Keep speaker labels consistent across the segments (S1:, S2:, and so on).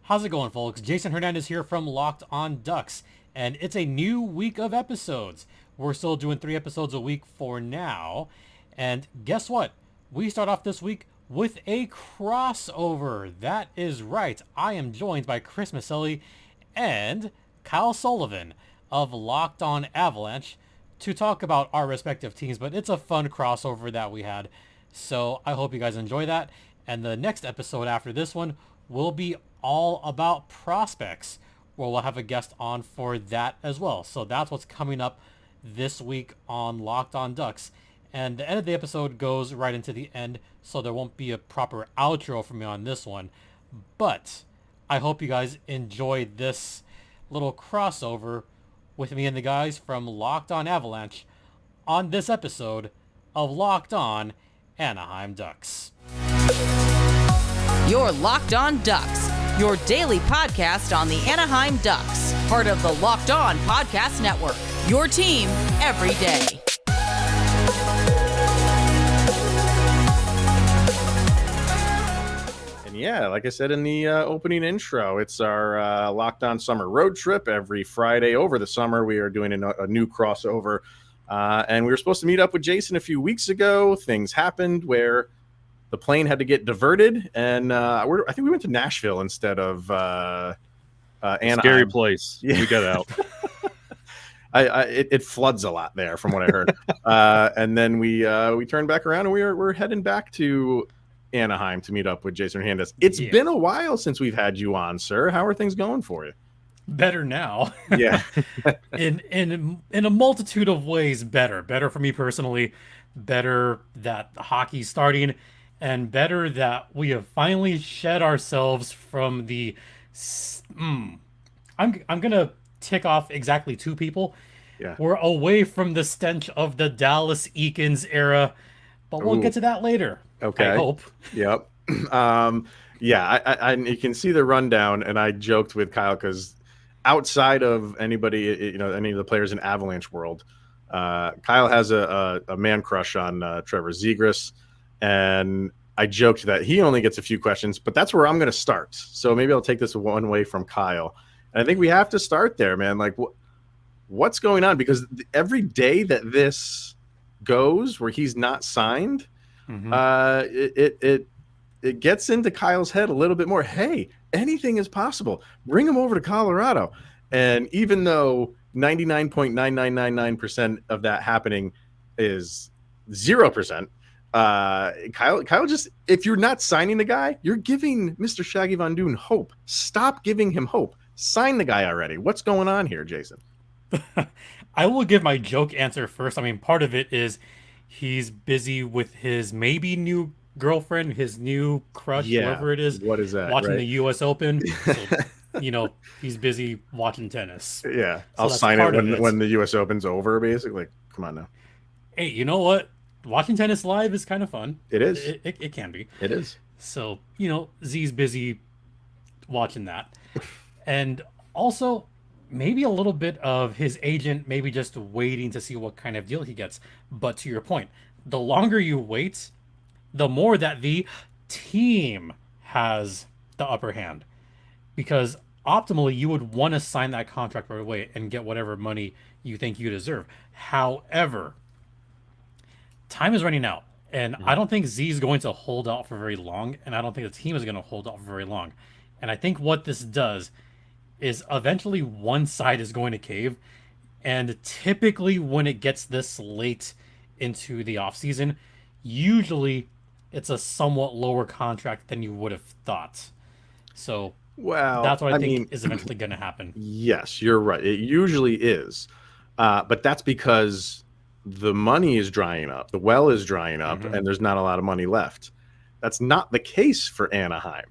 S1: How's it going, folks? Jason Hernandez here from Locked On Ducks, and it's a new week of episodes. We're still doing 3 episodes a week for now, and guess what? We start off this week with a crossover. That is right. I am joined by Chris Micieli and Kyle Sullivan of Locked On Avalanche to talk about our respective teams, but it's a fun crossover that we had, so I hope you guys enjoy that. And the next episode after this one will be all about prospects, where we'll have a guest on for that as well. So that's what's coming up this week on Locked On Ducks. And the end of the episode goes right into the end, so there won't be a proper outro for me on this one. But I hope you guys enjoyed this little crossover with me and the guys from Locked On Avalanche on this episode of Locked On Anaheim Ducks.
S2: You're Locked On Ducks, your daily podcast on the Anaheim Ducks, part of the Locked On Podcast Network, your team every day.
S3: And yeah, like I said in the opening intro, it's our Locked On Summer Road Trip. Every Friday over the summer, we are doing a new crossover. And we were supposed to meet up with Jason a few weeks ago. Things happened where the plane had to get diverted, and I think we went to Nashville instead of Anaheim.
S4: Scary place.
S3: Yeah.
S4: We got out.
S3: It floods a lot there, from what I heard. And then we turned back around, and we're heading back to Anaheim to meet up with Jason Hernandez. It's been a while since we've had you on, sir. How are things going for you?
S1: Better now.
S3: Yeah.
S1: in a multitude of ways, better for me personally. Better that hockey's starting, and better that we have finally shed ourselves from the I'm gonna tick off exactly 2 people.
S3: Yeah.
S1: We're away from the stench of the Dallas Eakins era, but we'll get to that later.
S3: Okay.
S1: I hope.
S3: Yep. Yeah, I you can see the rundown, and I joked with Kyle because outside of anybody, any of the players in Avalanche world, Kyle has a man crush on Trevor Zegras, and I joked that he only gets a few questions, but that's where I'm going to start. So maybe I'll take this one way from Kyle, and I think we have to start there, man. Like, what's going on? Because every day that this goes where he's not signed, it gets into Kyle's head a little bit more. Hey, anything is possible. Bring him over to Colorado. And even though 99.9999% of that happening is 0%, Kyle just, if you're not signing the guy, you're giving Mr. Shaggy Von Doon hope. Stop giving him hope. Sign the guy already. What's going on here, Jason?
S1: I will give my joke answer first. I mean, part of it is he's busy with his maybe new girlfriend, his new crush, whoever it is.
S3: What is that?
S1: Watching
S3: right?
S1: the U.S. Open. So, he's busy watching tennis.
S3: Yeah,
S1: So
S3: I'll
S1: that's
S3: sign
S1: part
S3: it
S1: of
S3: when the U.S. Open's over, basically. Come on now.
S1: Hey, you know what? Watching tennis live is kind of fun.
S3: It is.
S1: It can be.
S3: It is.
S1: So, Z's busy watching that. And also, maybe a little bit of his agent maybe just waiting to see what kind of deal he gets. But to your point, the longer you wait, the more that the team has the upper hand. Because optimally, you would want to sign that contract right away and get whatever money you think you deserve. However, time is running out. And I don't think Z is going to hold out for very long. And I don't think the team is going to hold out for very long. And I think what this does is eventually one side is going to cave. And typically when it gets this late into the offseason, usually it's a somewhat lower contract than you would have thought. So that's what I think is eventually going to happen.
S3: Yes, you're right. It usually is. But that's because the money is drying up. The well is drying up, and there's not a lot of money left. That's not the case for Anaheim.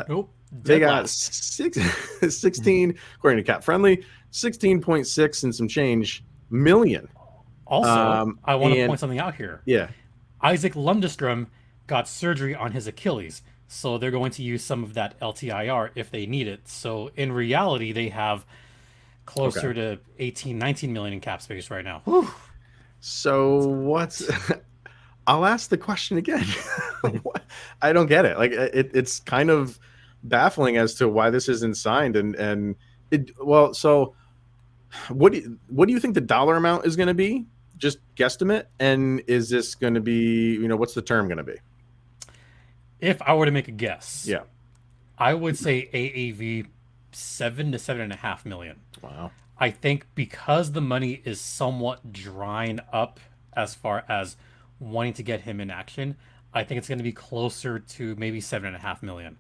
S1: Nope.
S3: They got 16, according to Cap Friendly, 16.6 and some change million.
S1: Also, I want to point something out here.
S3: Yeah.
S1: Isaac Lundestrom got surgery on his Achilles, so they're going to use some of that LTIR if they need it. So in reality, they have closer to 18, 19 million in cap space right now. Whew.
S3: So what's... I'll ask the question again. I don't get it. Like, it's kind of baffling as to why this isn't signed. So what do you think the dollar amount is going to be? Just guesstimate. And is this going to be, what's the term going to be?
S1: If I were to make a guess,
S3: Yeah,
S1: I would say AAV 7 to 7.5 million.
S3: Wow.
S1: I think because the money is somewhat drying up as far as wanting to get him in action, I think it's going to be closer to maybe 7.5 million.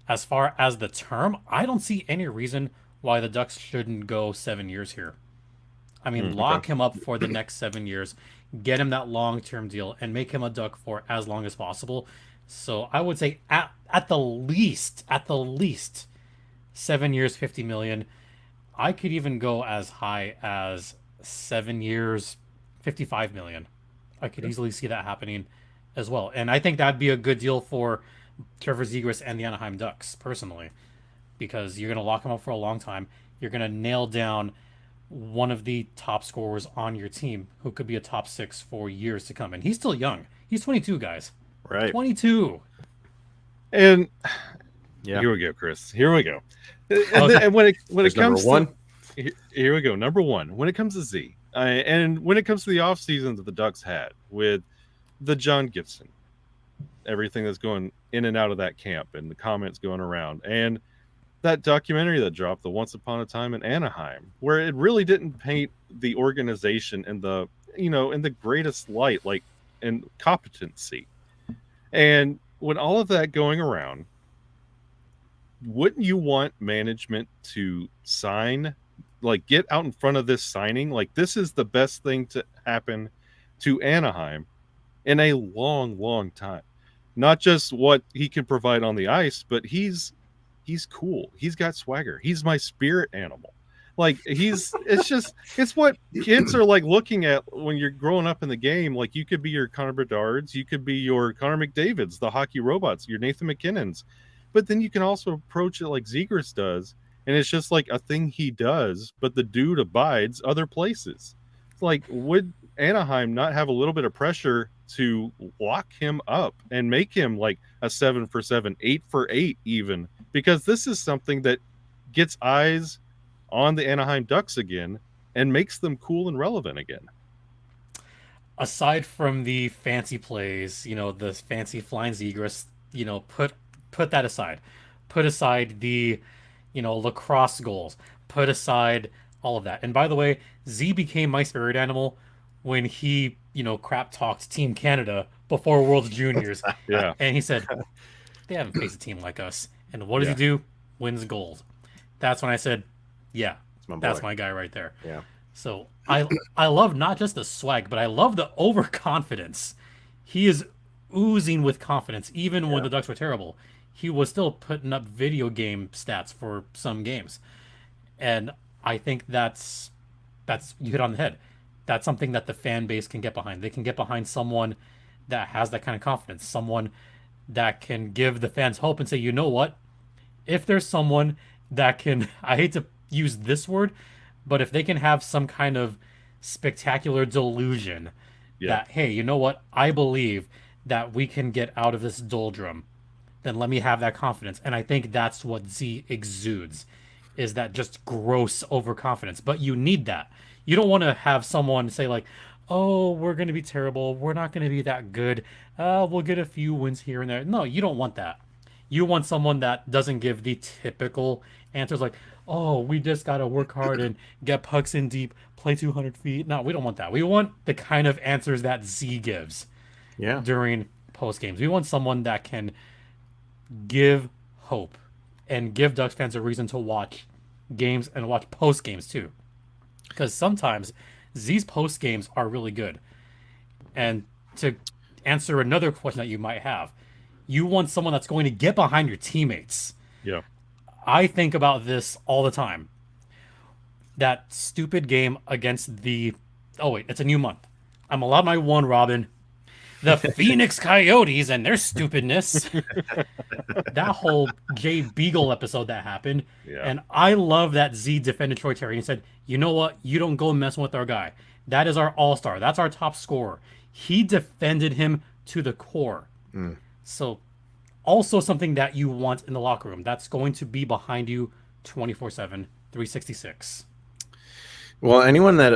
S1: As far as the term, I don't see any reason why the Ducks shouldn't go 7 years here. I mean, lock him up for the next 7 years, get him that long-term deal, and make him a Duck for as long as possible. So I would say at the least, 7 years, 50 million. I could even go as high as 7 years, 55 million. I could easily see that happening as well. And I think that'd be a good deal for Trevor Zegras and the Anaheim Ducks, personally, because you're going to lock him up for a long time. You're going to nail down one of the top scorers on your team who could be a top 6 for years to come. And he's still young. He's 22, guys.
S3: Right.
S1: 22.
S4: And
S5: here we go, Chris. Here we go.
S1: Okay.
S5: And when it comes
S3: number one.
S5: to here we go. Number one, when it comes to Z, and when it comes to the off season that the Ducks had with the John Gibson, everything that's going in and out of that camp, and the comments going around, and that documentary that dropped, the Once Upon a Time in Anaheim, where it really didn't paint the organization in the in the greatest light, like in competency. And when all of that going around, wouldn't you want management to sign, like get out in front of this signing? Like, this is the best thing to happen to Anaheim in a long, long time. Not just what he can provide on the ice, but he's cool. He's got swagger. He's my spirit animal. Like, it's what kids are like looking at when you're growing up in the game. Like, you could be your Connor Bedards, you could be your Connor McDavids, the hockey robots, your Nathan McKinnons. But then you can also approach it like Zegras does, and it's just like a thing he does, but the dude abides other places. It's like, would Anaheim not have a little bit of pressure to lock him up and make him like a 7 for 7, 8 for 8 even? Because this is something that gets eyes on the Anaheim Ducks again and makes them cool and relevant again.
S1: Aside from the fancy plays, the fancy flying Zegras, put that aside. Put aside the, lacrosse goals. Put aside all of that. And by the way, Z became my spirit animal when he, crap talked Team Canada before World Juniors.
S5: Yeah.
S1: And he said, they haven't faced a team like us. And what does he do? Wins gold. That's when I said, yeah, that's my guy right there.
S3: Yeah.
S1: So I love not just the swag, but I love the overconfidence. He is oozing with confidence. Even when the Ducks were terrible, he was still putting up video game stats for some games. And I think that's you hit on the head. That's something that the fan base can get behind. They can get behind someone that has that kind of confidence, someone that can give the fans hope and say, you know what? If there's someone that can, I hate to use this word, but if they can have some kind of spectacular delusion that, hey, you know what? I believe that we can get out of this doldrum, then let me have that confidence. And I think that's what Z exudes, is that just gross overconfidence. But you need that. You don't want to have someone say like, oh, we're going to be terrible. We're not going to be that good. We'll get a few wins here and there. No, you don't want that. You want someone that doesn't give the typical answers like, oh, we just got to work hard and get pucks in deep, play 200 feet. No, we don't want that. We want the kind of answers that Z gives during post games. We want someone that can give hope and give Ducks fans a reason to watch games and watch post games too. Because sometimes Z's post games are really good. And to answer another question that you might have, you want someone that's going to get behind your teammates.
S5: Yeah.
S1: I think about this all the time. That stupid game against the... Oh, wait, it's a new month. I'm allowed my one, Robin. The Phoenix Coyotes and their stupidness. That whole Jay Beagle episode that happened.
S5: Yeah.
S1: And I love that Z defended Troy Terry and said, you know what? You don't go messing with our guy. That is our all-star. That's our top scorer. He defended him to the core. So also something that you want in the locker room. That's going to be behind you 24/7, 366.
S3: Well, anyone that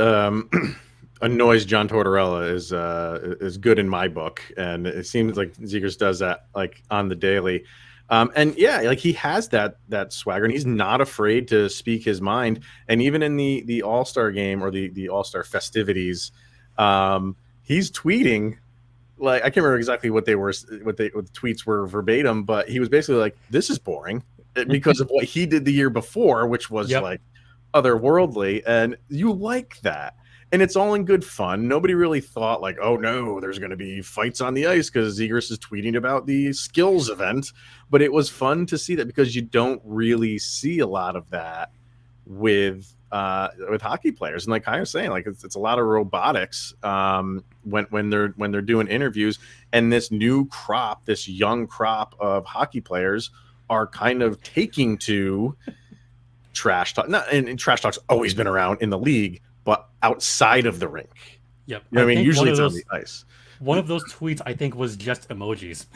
S3: annoys John Tortorella is good in my book, and it seems like Zegras does that like on the daily. And yeah, like he has that swagger, and he's not afraid to speak his mind. And even in the All-Star game or the All-Star festivities, he's tweeting. Like I can't remember exactly what the tweets were verbatim, but he was basically like, "This is boring," because of what he did the year before, which was like otherworldly, and you like that. And it's all in good fun. Nobody really thought like, oh no, there's going to be fights on the ice because Zegras is tweeting about the skills event. But it was fun to see that because you don't really see a lot of that with hockey players. And like I was saying, like it's a lot of robotics when they're doing interviews. And this new crop, this young crop of hockey players are kind of taking to trash talk. And trash talk's always been around in the league, but outside of the rink.
S1: Yep.
S3: You know what I mean? Usually it's on the ice.
S1: One of those tweets I think was just emojis.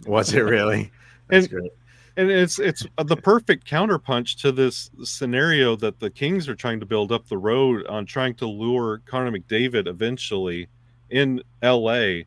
S3: Was it really? That's great.
S5: And it's the perfect counterpunch to this scenario that the Kings are trying to build up the road on trying to lure Connor McDavid eventually in LA.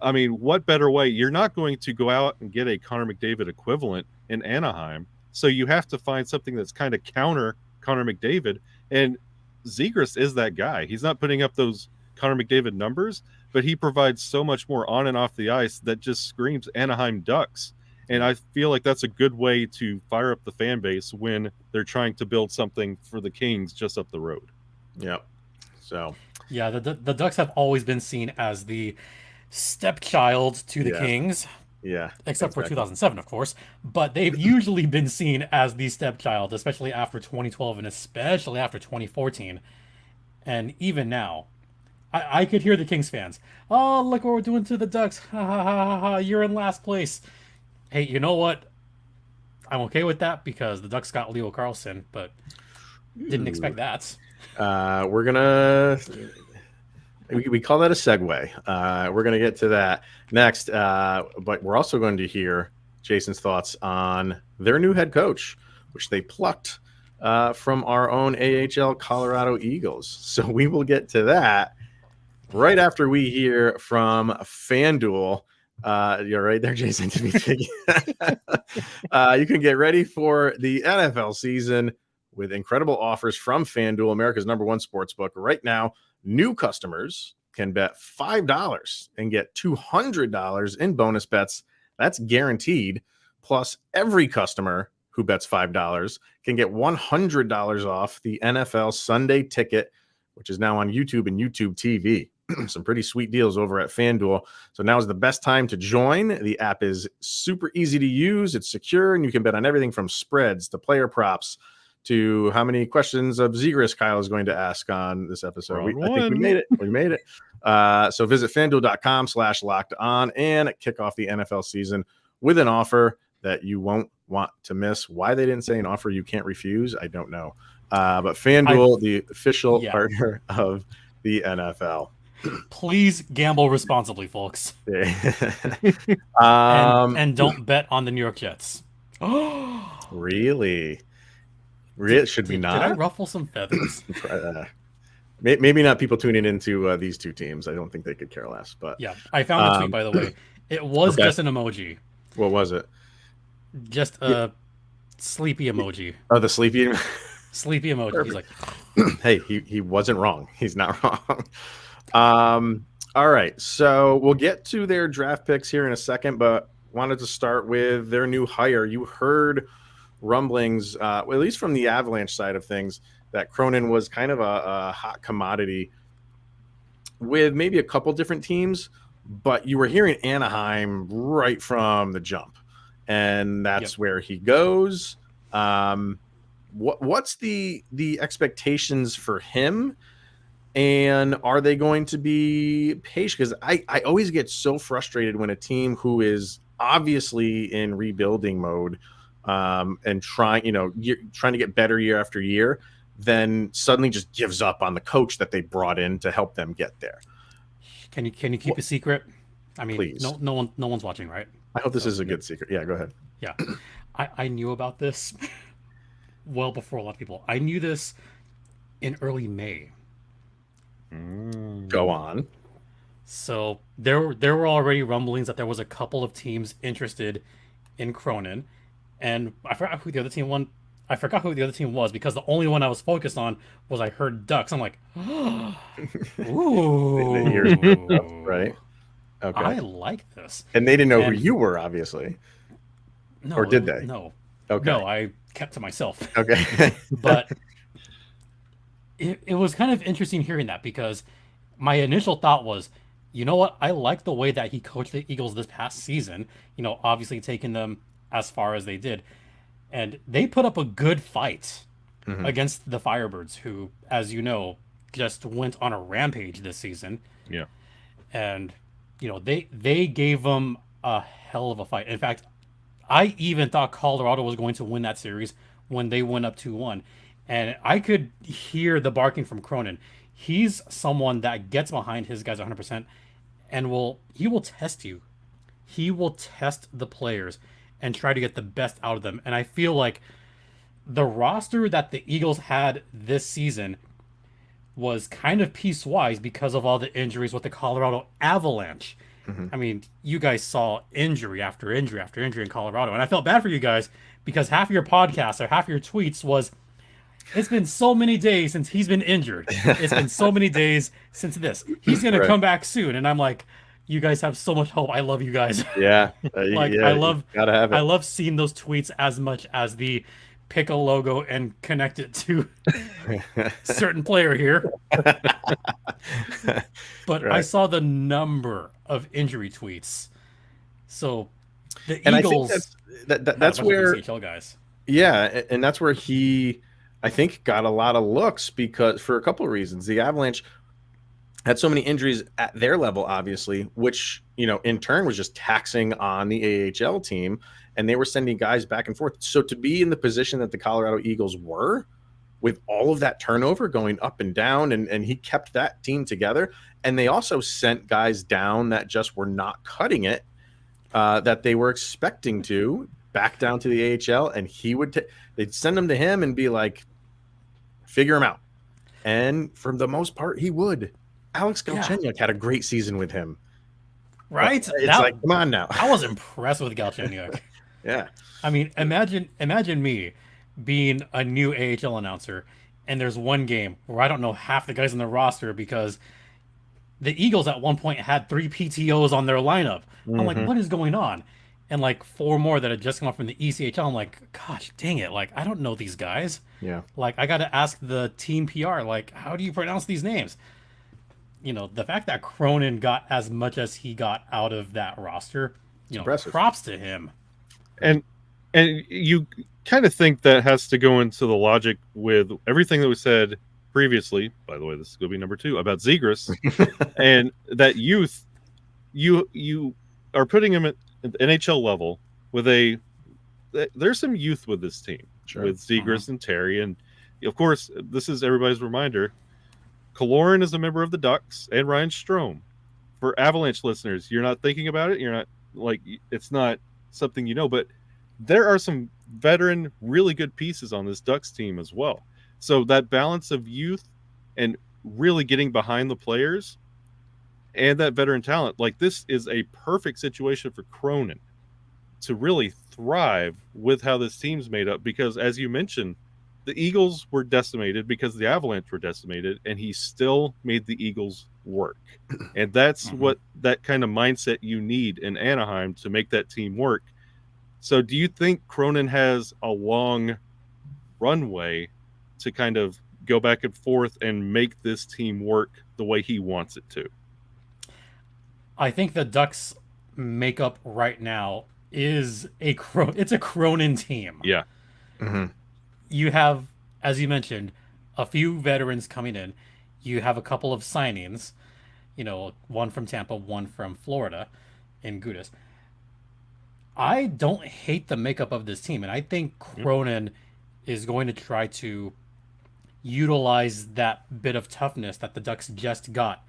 S5: I mean, what better way? You're not going to go out and get a Connor McDavid equivalent in Anaheim. So you have to find something that's kind of counter Connor McDavid. And Zegras is that guy. He's not putting up those Connor McDavid numbers, but he provides so much more on and off the ice that just screams Anaheim Ducks. And I feel like that's a good way to fire up the fan base when they're trying to build something for the Kings just up the road.
S3: Yep. So
S1: yeah, the Ducks have always been seen as the stepchild to the Kings.
S3: Yeah.
S1: Except for 2007, of course. But they've usually been seen as the stepchild, especially after 2012 and especially after 2014. And even now, I could hear the Kings fans. Oh, look what we're doing to the Ducks. Ha ha ha ha ha. You're in last place. Hey, you know what? I'm okay with that because the Ducks got Leo Carlsson, but didn't expect that.
S3: We're gonna we call that a segue. We're gonna get to that next, but we're also going to hear Jason's thoughts on their new head coach, which they plucked from our own AHL Colorado Eagles. So we will get to that right after we hear from FanDuel. You're right there, Jason. You can get ready for the NFL season with incredible offers from FanDuel, America's #1 sportsbook. Right now, new customers can bet $5 and get $200 in bonus bets. That's guaranteed. Plus, every customer who bets $5 can get $100 off the NFL Sunday Ticket, which is now on YouTube and YouTube TV. Some pretty sweet deals over at FanDuel. So now is the best time to join. The app is super easy to use. It's secure, and you can bet on everything from spreads to player props to how many questions of Zegras Kyle is going to ask on this episode. I think we made it. We made it. So visit FanDuel.com/lockedon and kick off the NFL season with an offer that you won't want to miss. Why they didn't say an offer you can't refuse, I don't know. But FanDuel, the official partner of the NFL.
S1: Please gamble responsibly, folks. And don't bet on the New York Jets.
S3: Really? Should we not?
S1: Did I ruffle some feathers?
S3: Maybe not people tuning into these two teams. I don't think they could care less. But
S1: yeah, I found the tweet, by the way. It was just an emoji.
S3: What was it?
S1: Just a sleepy emoji.
S3: Oh, the sleepy
S1: sleepy emoji.
S3: Perfect. He's like, hey, he wasn't wrong. He's not wrong. All right, so we'll get to their draft picks here in a second, but wanted to start with their new hire. You heard rumblings, at least from the Avalanche side of things, that Cronin was kind of a hot commodity with maybe a couple different teams, but you were hearing Anaheim right from the jump, and that's where he goes. What's the expectations for him? And are they going to be patient? Because I always get so frustrated when a team who is obviously in rebuilding mode and trying to get better year after year, then suddenly just gives up on the coach that they brought in to help them get there.
S1: Can you keep a secret? I mean,
S3: please.
S1: No one's watching, right?
S3: I hope this is a good secret. Yeah, go ahead.
S1: Yeah. I knew about this well before a lot of people. I knew this in early May.
S3: Go on.
S1: So there were already rumblings that there was a couple of teams interested in Cronin, and I forgot who the other team was because the only one I was focused on was I heard Ducks. I'm like, ooh,
S3: The ears perked up, right? Okay.
S1: I like this.
S3: And they didn't know who you were, obviously.
S1: No,
S3: or did they?
S1: No.
S3: Okay.
S1: No, I kept to myself.
S3: Okay.
S1: But it was kind of interesting hearing that because my initial thought was, you know what? I like the way that he coached the Eagles this past season, obviously taking them as far as they did. And they put up a good fight against the Firebirds, who, as you know, just went on a rampage this season.
S5: Yeah.
S1: And, they gave them a hell of a fight. In fact, I even thought Colorado was going to win that series when they went up 2-1. And I could hear the barking from Cronin. He's someone that gets behind his guys 100% and he will test you. He will test the players and try to get the best out of them. And I feel like the roster that the Eagles had this season was kind of piecewise because of all the injuries with the Colorado Avalanche. I mean, you guys saw injury after injury after injury in Colorado, and I felt bad for you guys because half of your podcasts or half of your tweets was, it's been so many days since he's been injured. It's been so many days since this. He's going to come back soon. And I'm like, you guys have so much hope. I love you guys.
S3: Yeah.
S1: I
S3: gotta have it.
S1: I love seeing those tweets as much as the pick a logo and connect it to certain player here. But right. I saw the number of injury tweets. So the Eagles,
S3: I think that's where
S1: CHL guys.
S3: Yeah, and that's where he, I think, got a lot of looks because for a couple of reasons. The Avalanche had so many injuries at their level, obviously, which, in turn was just taxing on the AHL team, and they were sending guys back and forth. So to be in the position that the Colorado Eagles were, with all of that turnover going up and down, and he kept that team together, and they also sent guys down that just were not cutting it, that they were expecting to, back down to the AHL, and they'd send them to him and be like, figure him out. And for the most part, he would. Alex Galchenyuk had a great season with him.
S1: Right?
S3: But it's like, come on now.
S1: I was impressed with Galchenyuk.
S3: Yeah.
S1: I mean, imagine me being a new AHL announcer, and there's one game where I don't know half the guys on the roster because the Eagles at one point had 3 PTOs on their lineup. I'm like, what is going on? And like 4 more that had just come up from the ECHL. I'm like, gosh, dang it. Like, I don't know these guys.
S3: Yeah.
S1: Like, I got to ask the team PR, like, how do you pronounce these names? The fact that Cronin got as much as he got out of that roster,
S3: impressive.
S1: Props to him.
S5: And you kind of think that has to go into the logic with everything that we said previously. By the way, this is going to be number 2 about Zegras and that youth. You are putting him at the NHL level with there's some youth with this team, with Zegras and Terry, and of course this is everybody's reminder. Kaloran is a member of the Ducks, and Ryan Strome. For Avalanche listeners, you're not thinking about it. You're not it's not something but there are some veteran, really good pieces on this Ducks team as well. So that balance of youth and really getting behind the players and that veteran talent, this is a perfect situation for Cronin to really thrive with how this team's made up. Because as you mentioned, the Eagles were decimated because the Avalanche were decimated, and he still made the Eagles work. And that's what that kind of mindset you need in Anaheim to make that team work. So do you think Cronin has a long runway to kind of go back and forth and make this team work the way he wants it to?
S1: I think the Ducks makeup right now is it's a Cronin team.
S5: Yeah.
S1: You have, as you mentioned, a few veterans coming in. You have a couple of signings, one from Tampa, one from Florida in Gudas. I don't hate the makeup of this team, and I think Cronin is going to try to utilize that bit of toughness that the Ducks just got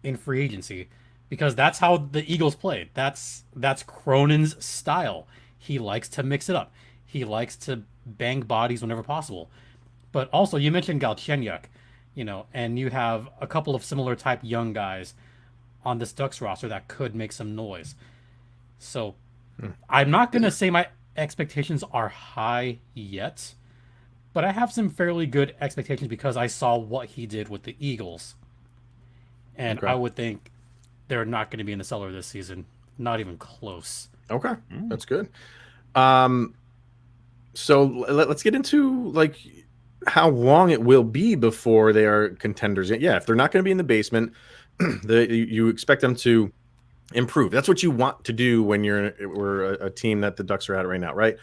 S1: in free agency because that's how the Eagles played. That's Cronin's style. He likes to mix it up. He likes to bang bodies whenever possible. But also, you mentioned Galchenyuk, and you have a couple of similar type young guys on this Ducks roster that could make some noise. So I'm not going to say my expectations are high yet, but I have some fairly good expectations because I saw what he did with the Eagles. And I would think they're not going to be in the cellar this season. Not even close.
S3: Okay, that's good. So let's get into like how long it will be before they are contenders. Yeah, if they're not going to be in the basement, you expect them to improve. That's what you want to do when we're a team that the Ducks are at right now, right?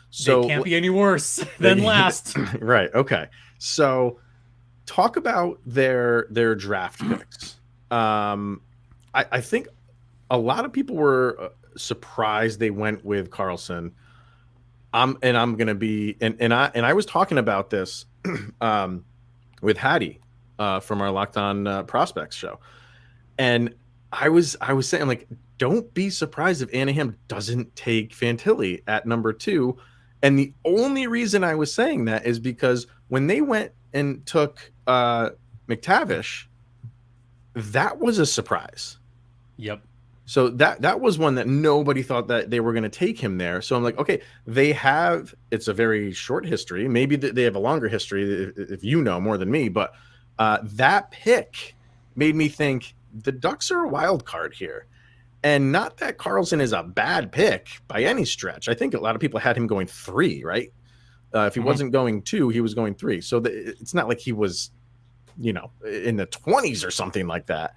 S3: So
S1: they can't be any worse than last.
S3: Right. Okay. So talk about their draft picks. I think a lot of people were surprised they went with Carlson. I'm gonna be and I was talking about this with Hattie from our Locked On Prospects show, and I was saying, like, don't be surprised if Anaheim doesn't take Fantilli at number 2. And the only reason I was saying that is because when they went and took McTavish, that was a surprise.
S1: Yep.
S3: So that was one that nobody thought that they were going to take him there. So I'm like, okay, it's a very short history. Maybe they have a longer history if you know more than me. But that pick made me think the Ducks are a wild card here. And not that Carlson is a bad pick by any stretch. I think a lot of people had him going 3, right? If he wasn't going 2, he was going 3. So it's not like he was, in the 20s or something like that.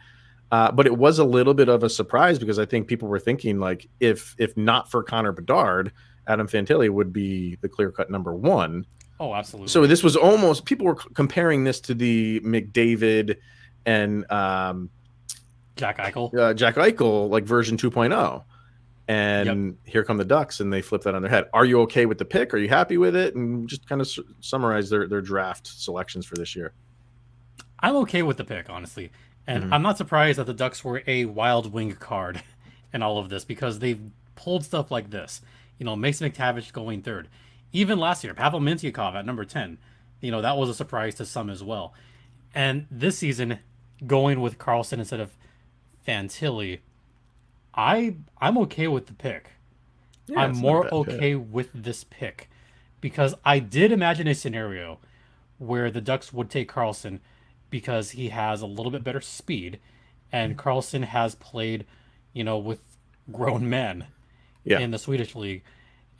S3: But it was a little bit of a surprise because I think people were thinking, like, if not for Connor Bedard, Adam Fantilli would be the clear-cut number 1.
S1: Oh, absolutely.
S3: So this was almost, people were comparing this to the McDavid and
S1: Jack Eichel,
S3: like version 2.0. And here come the Ducks, and they flip that on their head. Are you okay with the pick? Are you happy with it? And just kind of summarize their draft selections for this year.
S1: I'm okay with the pick, honestly. And I'm not surprised that the Ducks were a wild wing card in all of this because they've pulled stuff like this. Mason McTavish going 3rd. Even last year, Pavel Mintyukov at number 10. That was a surprise to some as well. And this season, going with Carlson instead of Fantilli, I'm okay with the pick. Yeah, I'm more okay with this pick because I did imagine a scenario where the Ducks would take Carlson because he has a little bit better speed, and Carlson has played, with grown men in the Swedish league.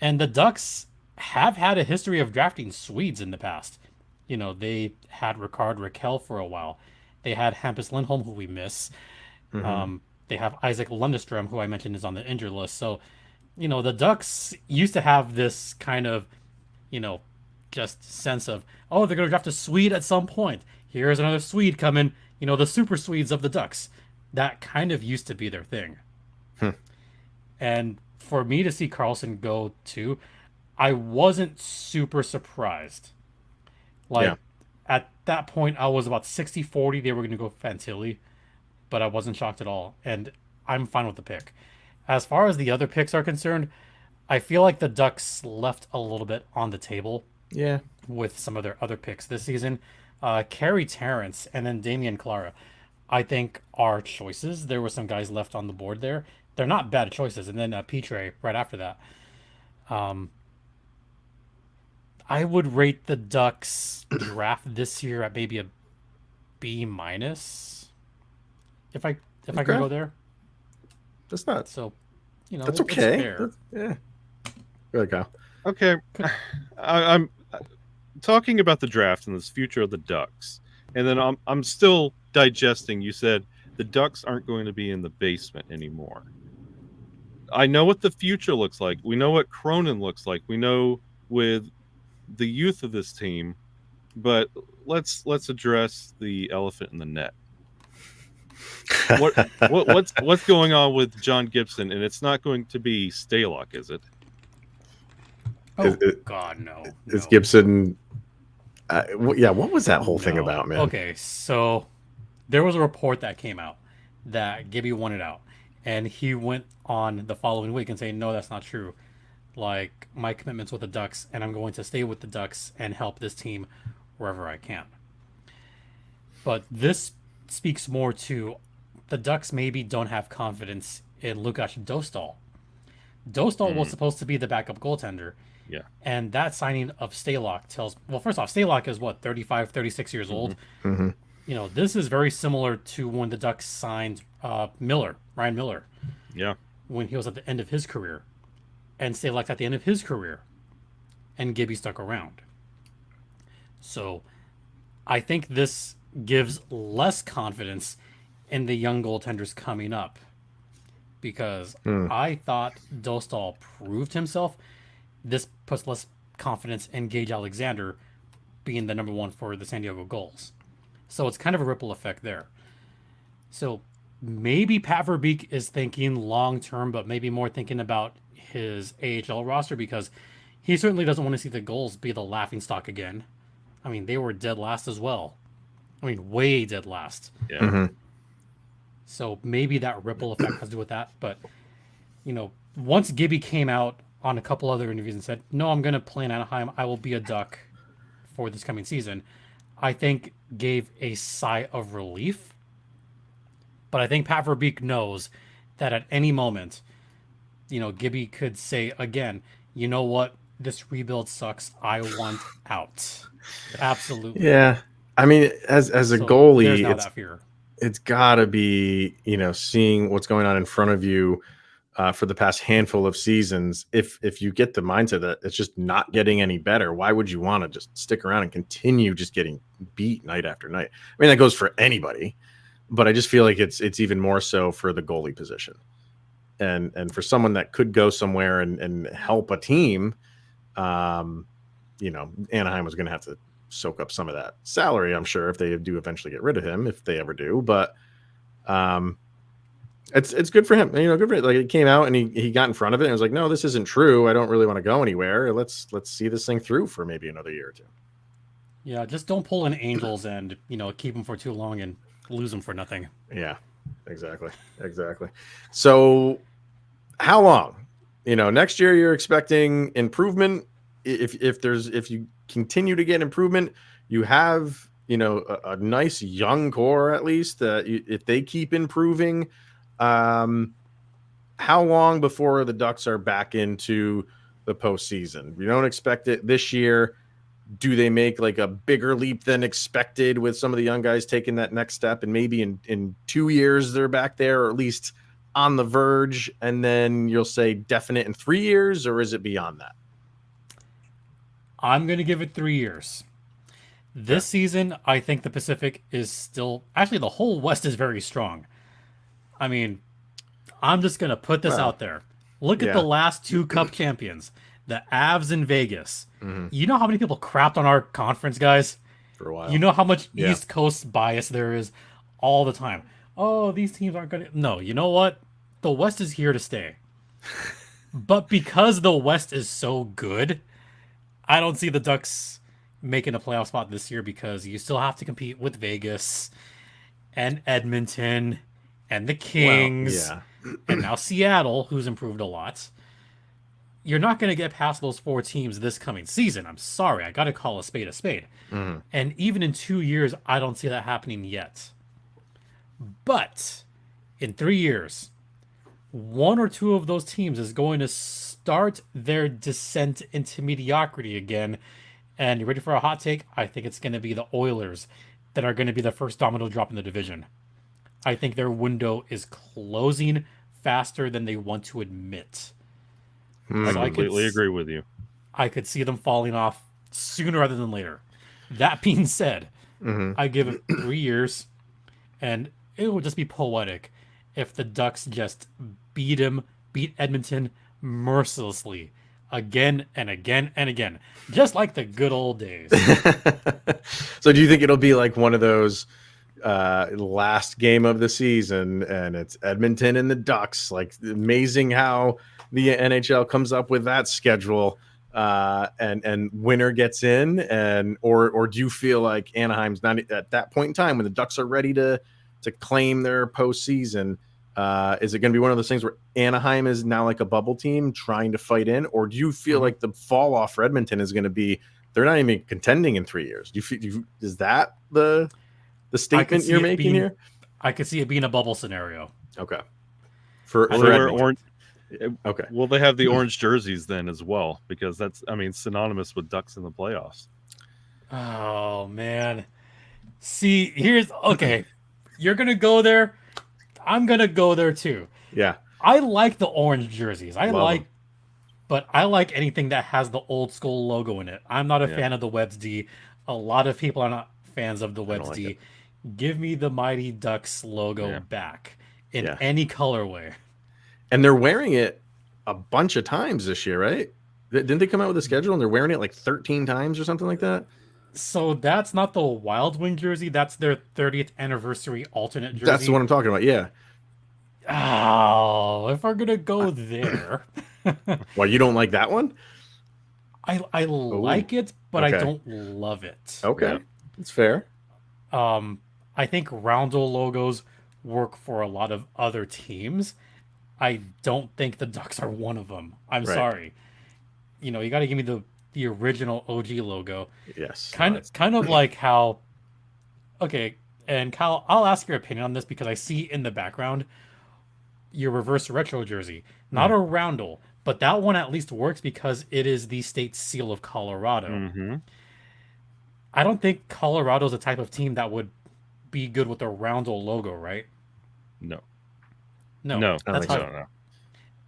S1: And the Ducks have had a history of drafting Swedes in the past. They had Rickard Rakell for a while. They had Hampus Lindholm, who we miss. They have Isaac Lundestrom, who I mentioned is on the injured list. So, the Ducks used to have this kind of, just sense of, oh, they're going to draft a Swede at some point. Here's another Swede coming, the super Swedes of the Ducks. That kind of used to be their thing. And for me to see Carlson go 2, I wasn't super surprised. At that point, I was about 60-40. They were going to go Fantilli, but I wasn't shocked at all. And I'm fine with the pick. As far as the other picks are concerned, I feel like the Ducks left a little bit on the table with some of their other picks this season. Carey Terrence and then Damian Clara, I think, are choices. There were some guys left on the board there. They're not bad choices. And then Petre right after that. I would rate the Ducks draft this year at maybe a B-. If I can go there.
S3: That's not
S1: so.
S3: That's okay. Yeah. Go ahead, Kyle.
S5: Okay. I'm talking about the draft and this future of the Ducks, and then I'm still digesting. You said the Ducks aren't going to be in the basement anymore. I know what the future looks like. We know what Cronin looks like. We know with the youth of this team, but let's address the elephant in the net. What's going on with John Gibson? And it's not going to be Stalock, is it?
S1: Oh, God, no.
S3: Is Gibson... what was that whole thing about, man?
S1: Okay, so there was a report that came out that Gibby wanted out. And he went on the following week and saying, no, that's not true. Like, my commitment's with the Ducks, and I'm going to stay with the Ducks and help this team wherever I can. But this speaks more to the Ducks maybe don't have confidence in Lukáš Dostal. Dostal was supposed to be the backup goaltender.
S5: Yeah.
S1: And that signing of Stalock tells... Well, first off, Stalock is, 35, 36 years old?
S3: Mm-hmm.
S1: You know, this is very similar to when the Ducks signed Ryan Miller.
S5: Yeah.
S1: When he was at the end of his career. And Stalock's at the end of his career. And Gibby stuck around. So, I think this gives less confidence in the young goaltenders coming up. Because I thought Dostal proved himself. This puts less confidence in Gage Alexander being the number one for the San Diego Gulls. So it's kind of a ripple effect there. So maybe Pat Verbeek is thinking long term, but maybe more thinking about his AHL roster, because he certainly doesn't want to see the Gulls be the laughingstock again. I mean, they were dead last as well. I mean, way dead last.
S5: Yeah.
S3: Mm-hmm.
S1: So maybe that ripple effect has to do with that. But, you know, once Gibby came out on a couple other interviews and said, no, I'm going to play in Anaheim, I will be a Duck for this coming season, I think gave a sigh of relief. But I think Pat Verbeek knows that at any moment, you know, Gibby could say again, you know what, this rebuild sucks, I want out. Absolutely.
S3: Yeah. I mean, as a
S1: So
S3: goalie,
S1: there's now that fear.
S3: it's got to be, you know, seeing what's going on in front of you for the past handful of seasons. If you get the mindset that it's just not getting any better, why would you want to just stick around and continue just getting beat night after night? I mean, that goes for anybody, but I just feel like it's even more so for the goalie position. And for someone that could go somewhere and help a team, you know, Anaheim was going to have to soak up some of that salary, I'm sure, if they do eventually get rid of him, if they ever do. But it's good for him. You know, good for it. Like, it came out and he got in front of it and was like, no, this isn't true. I don't really want to go anywhere. Let's see this thing through for maybe another year or two.
S1: Yeah, just don't pull in Angels and, you know, keep them for too long and lose them for nothing.
S3: Yeah, exactly. So how long? You know, next year you're expecting improvement. If you continue to get improvement, you have, you know, a nice young core, at least, if they keep improving. How long before the Ducks are back into the postseason? We don't expect it this year. Do they make like a bigger leap than expected with some of the young guys taking that next step, and maybe in 2 years they're back there, or at least on the verge, and then you'll say definite in 3 years, or is it beyond that?
S1: I'm going to give it 3 years. This season, I think the Pacific is still... Actually, the whole West is very strong. I mean, I'm just going to put this out there. Look at the last two Cup champions, the Avs in Vegas. Mm-hmm. You know how many people crapped on our conference, guys?
S3: For a while.
S1: You know how much East Coast bias there is all the time. Oh, these teams aren't going to... No, you know what? The West is here to stay. But because the West is so good, I don't see the Ducks making a playoff spot this year, because you still have to compete with Vegas and Edmonton and the Kings and now Seattle, who's improved a lot. You're not going to get past those four teams this coming season. I'm sorry. I got to call a spade a spade. Mm-hmm. And even in 2 years, I don't see that happening yet. But in 3 years, one or two of those teams is going to start their descent into mediocrity again. And you ready for a hot take? I think it's going to be the Oilers that are going to be the first domino drop in the division. I think their window is closing faster than they want to admit.
S5: I completely agree with you.
S1: I could see them falling off sooner rather than later. That being said, I give it 3 years, and it would just be poetic if the Ducks just beat Edmonton mercilessly again and again and again, just like the good old days.
S3: So do you think it'll be like one of those last game of the season and it's Edmonton and the Ducks? Like, amazing how the NHL comes up with that schedule, and winner gets in, or do you feel like Anaheim's not at that point in time when the Ducks are ready to claim their postseason. Is it going to be one of those things where Anaheim is now like a bubble team trying to fight in, or do you feel like the fall off for Edmonton is going to be they're not even contending in 3 years? Is that the statement you're making here?
S1: I could see it being a bubble scenario.
S3: Okay.
S5: Okay. Well, they have the orange jerseys then as well, because that's synonymous with Ducks in the playoffs.
S1: Oh man. See, okay. You're gonna go there. I'm gonna go there too.
S3: Yeah.
S1: I like the orange jerseys. But I like anything that has the old school logo in it. I'm not a fan of the Webs D. A lot of people are not fans of the Webs D. Give me the Mighty Ducks logo back in any colorway. And
S3: they're wearing it a bunch of times this year, right? Didn't they come out with a schedule and they're wearing it like 13 times or something like that?
S1: So that's not the Wild Wing jersey. That's their 30th anniversary alternate jersey.
S3: That's the one I'm talking about. Yeah.
S1: Oh, if we're gonna go there,
S3: well, you don't like that one?
S1: I like it, but I don't love it.
S3: Okay, it's fair.
S1: I think roundel logos work for a lot of other teams. I don't think the Ducks are one of them. I'm sorry. You got to give me the original OG logo.
S3: Yes.
S1: Kind of like how. Okay, and Kyle, I'll ask your opinion on this because I see in the background your reverse retro jersey, not a roundel, but that one at least works because it is the state seal of Colorado.
S5: Mm-hmm.
S1: I don't think Colorado's the type of team that would be good with a roundel logo, right?
S5: No.
S1: That's how. No.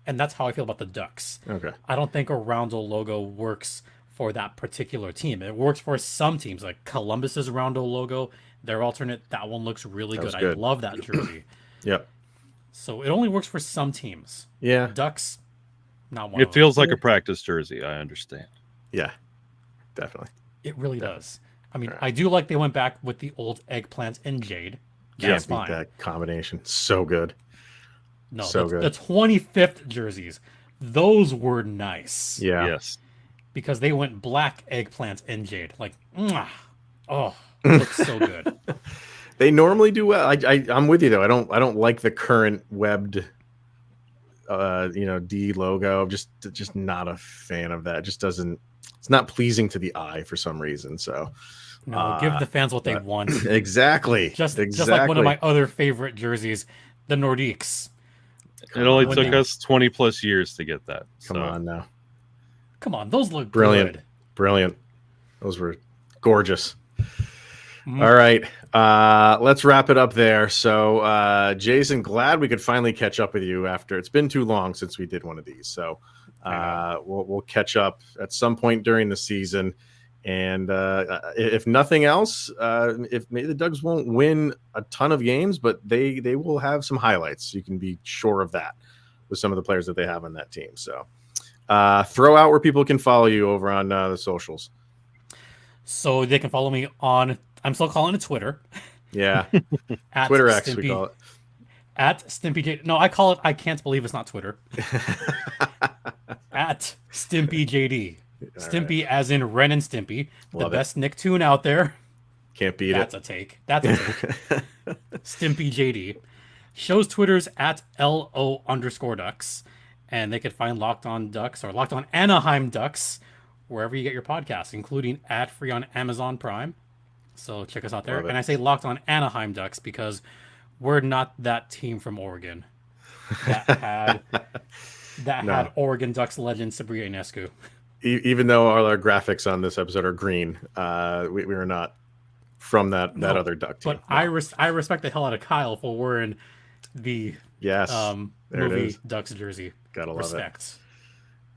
S1: And that's how I feel about the Ducks.
S3: Okay.
S1: I don't think a roundel logo works for that particular team. It works for some teams, like Columbus's roundel logo, their alternate. That one looks really good. I love that jersey.
S3: Yep.
S1: So it only works for some teams.
S3: Yeah.
S1: Ducks, not one.
S5: It feels like a practice jersey. I understand.
S3: Yeah, definitely.
S1: It really does. I mean, I do like they went back with the old eggplant and jade. That's fine.
S3: That combination, so good.
S1: No, so good. The 25th jerseys, those were nice.
S3: Yeah.
S5: Yes.
S1: Because they went black eggplant and jade. Like, oh, it looks so good.
S3: They normally do well. I'm with you though. I don't like the current webbed, D logo. I'm just not a fan of that. It just doesn't. It's not pleasing to the eye for some reason. So,
S1: no, give the fans what they want.
S3: Exactly.
S1: Just like one of my other favorite jerseys, the Nordiques.
S5: It only took us 20 plus years to get that.
S3: Come on now.
S1: Come on, those look
S3: brilliant.
S1: Good.
S3: Brilliant. Those were gorgeous. All right, let's wrap it up there. So, Jason, glad we could finally catch up with you after it's been too long since we did one of these. So, we'll catch up at some point during the season. And if nothing else, if maybe the Ducks won't win a ton of games, but they will have some highlights. You can be sure of that with some of the players that they have on that team. So, throw out where people can follow you over on the socials.
S1: So they can follow me on. I'm still calling it Twitter.
S3: Yeah. Twitter X,
S1: Stimpy,
S3: we call it.
S1: At Stimpy J. No, I call it. I can't believe it's not Twitter. At Stimpy JD. Stimpy right. As in Ren and Stimpy. The best Nicktoon out there.
S3: Can't beat
S1: That's a take. That's a take. Stimpy JD. Show's Twitter's at LO_Ducks. And they could find Locked On Ducks or Locked On Anaheim Ducks wherever you get your podcasts, including ad-free on Amazon Prime. So check us out there. And I say Locked On Anaheim Ducks because we're not that team from Oregon that had Oregon Ducks legend Sabrina Ionescu.
S3: Even though all our graphics on this episode are green, we are not from that other Duck team.
S1: But I respect the hell out of Kyle for wearing the movie Ducks jersey.
S3: Gotta love
S1: Respect.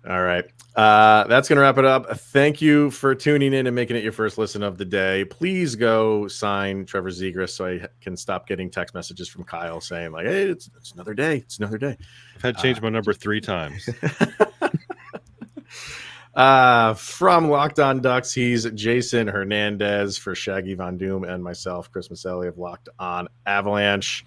S3: It. All right. That's going to wrap it up. Thank you for tuning in and making it your first listen of the day. Please go sign Trevor Zegras so I can stop getting text messages from Kyle saying like, hey, it's another day. It's another day.
S5: I've had to change my number 3 times.
S3: From Locked On Ducks, he's Jason Hernandez. For Shaggy Von Doom and myself, Chris Micieli of Locked On Avalanche.